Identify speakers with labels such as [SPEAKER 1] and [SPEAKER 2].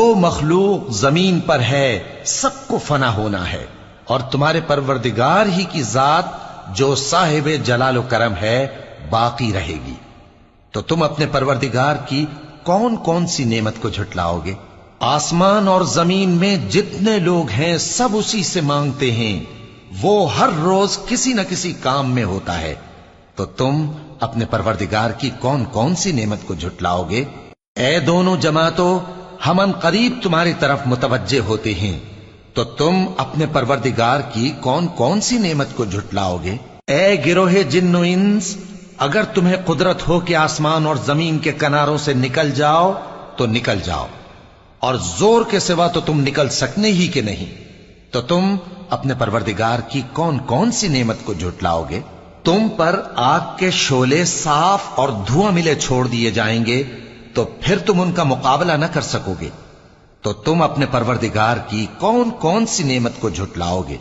[SPEAKER 1] جو مخلوق زمین پر ہے سب کو فنا ہونا ہے، اور تمہارے پروردگار ہی کی ذات جو صاحب جلال و کرم ہے باقی رہے گی۔ تو تم اپنے پروردگار کی کون کون سی نعمت کو جھٹلاؤ گے؟ آسمان اور زمین میں جتنے لوگ ہیں سب اسی سے مانگتے ہیں، وہ ہر روز کسی نہ کسی کام میں ہوتا ہے، تو تم اپنے پروردگار کی کون کون سی نعمت کو جھٹلاؤ گے؟ اے دونوں جماعتوں، ہم ان قریب تمہاری طرف متوجہ ہوتے ہیں، تو تم اپنے پروردگار کی کون کون سی نعمت کو جھٹلاؤ گے؟ اے گروہ جن و انس، اگر تمہیں قدرت ہو کہ آسمان اور زمین کے کناروں سے نکل جاؤ تو نکل جاؤ، اور زور کے سوا تو تم نکل سکنے ہی کہ نہیں، تو تم اپنے پروردگار کی کون کون سی نعمت کو جھٹلاؤ گے؟ تم پر آگ کے شعلے صاف اور دھواں ملے چھوڑ دیے جائیں گے، تو پھر تم ان کا مقابلہ نہ کر سکو گے، تو تم اپنے پروردگار کی کون کون سی نعمت کو جھٹلاؤ گے؟